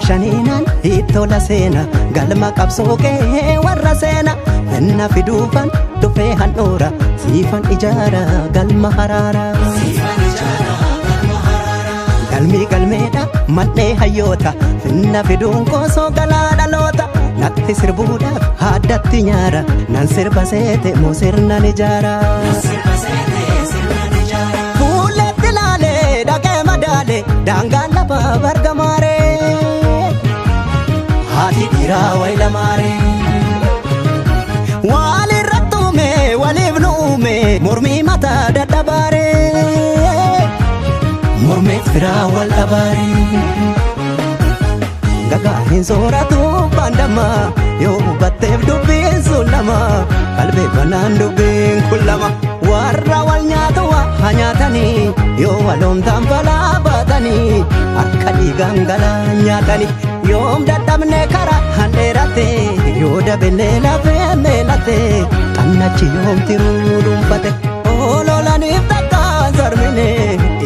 shaninan itola sena galma qabsoke warra sena enna fidufan dufe hanora sifan ijara galma harara galmi galmeda madde hayota enna fidun koso galada lota natti sirbuda haddatti nyara nan sirba sete mo sirna nijara dangala bargamare hadi dira waila mare wali ratume wali ibnume murmi mata dadabare murmi fira wal abare gaga hin soratu bandama yo battef dubin sulama qalbe banan dubin kullama warra wal nyaatwa hanyatani yo walom tambala batani akkadi gangala nyaatani yom dadamne kara handerate yo dabele lafe melate kannachi yom tirulum pate ololani takka zarmine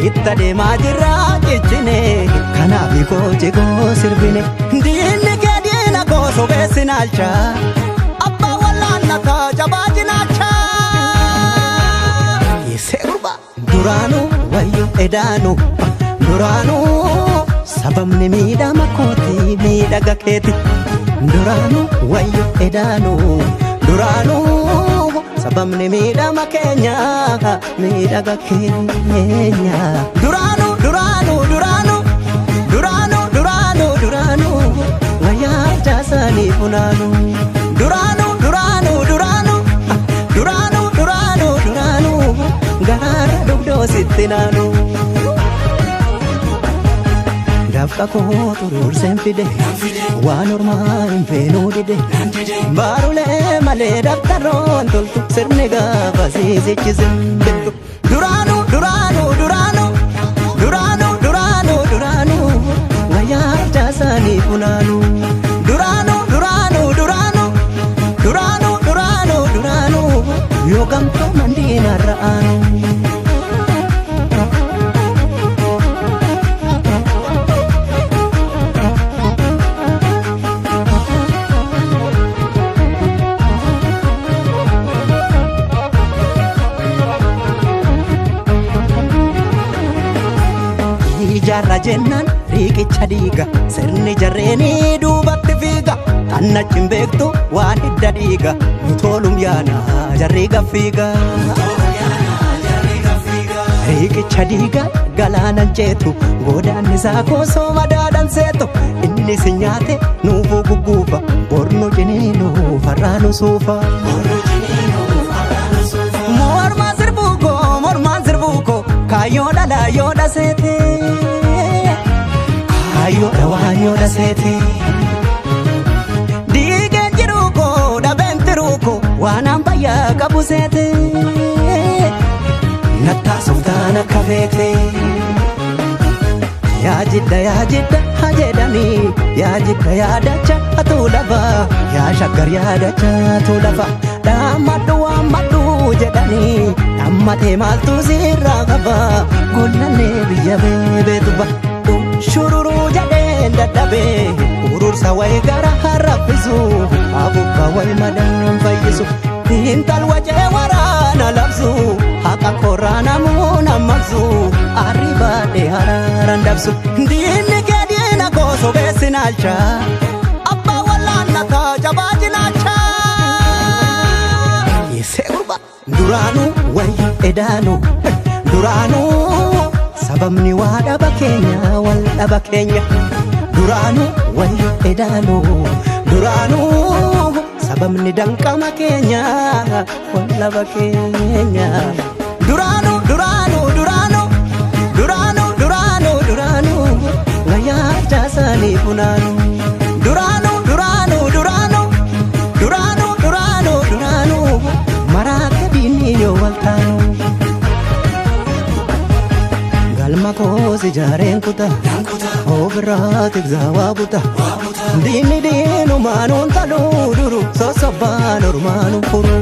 ittade majira kichine kana biko jego sirbine dinne kedina ko sobesinalcha abba wala naka jabajinacha Serba duranu wayo edanu duranu sabamni mida makoti mida gaketi duranu wayo edanu duranu sabamni mida makenya mida gakenya duranu duranu duranu duranu duranu duranu waya jasani punanu duranu duranu duranu duranu duranu duranu gara dubdo sitinanu dafka ko turur sempide wa normal infenu dide barule male daftaron toltu sernega basisi chizimbe duranu duranu duranu duranu duranu duranu waya jasani punanu duranu duranu duranu duranu duranu duranu yogam to mandina raanu jarra jennan riqicha diiga sirni jarreeni duubatti fiiga kannachin beektu waan hidda dhiiga tolum yaana jarri gaffiiga riqicha diiga galaanan ceetu godaan isaa koosoo madaadan seetu inni si nyaate nuufuu gugguufa borno jiniinu farraanu suufa mormaan sirbuuko kaayoo dhala yoo dhaseete ayo dawanyo da sete digen jiruko da bentiruko wanamba ya kabusete natta sultana kafete ya jidda hajedani ya jidda ya dacha atulaba ya shagar ya dacha atulaba damadu amadu jedani amate maltu ziragaba gollane biya bebetuba shururu jaden dadabe urur sawai gara harafisu abuka wai madam fayisu intal waje warana lafzu haka korana muna makzu arriba de hararan dabsu dinne kedina ko so besinalcha abba wala naka jabajinacha yeseurba duranu wai edanu duranu sabamni wada bakenya wal abakenya duranu wayo edanu duranu sabamni dankama kenya wal abakenya duranu duranu duranu duranu duranu duranu ngaya jasani punanu duranu duranu duranu duranu duranu duranu maraka dini yo waltanu Almakosi jaren kuta Obratik zawabuta Dini dinu manun taluduru Sosaban urmanun puru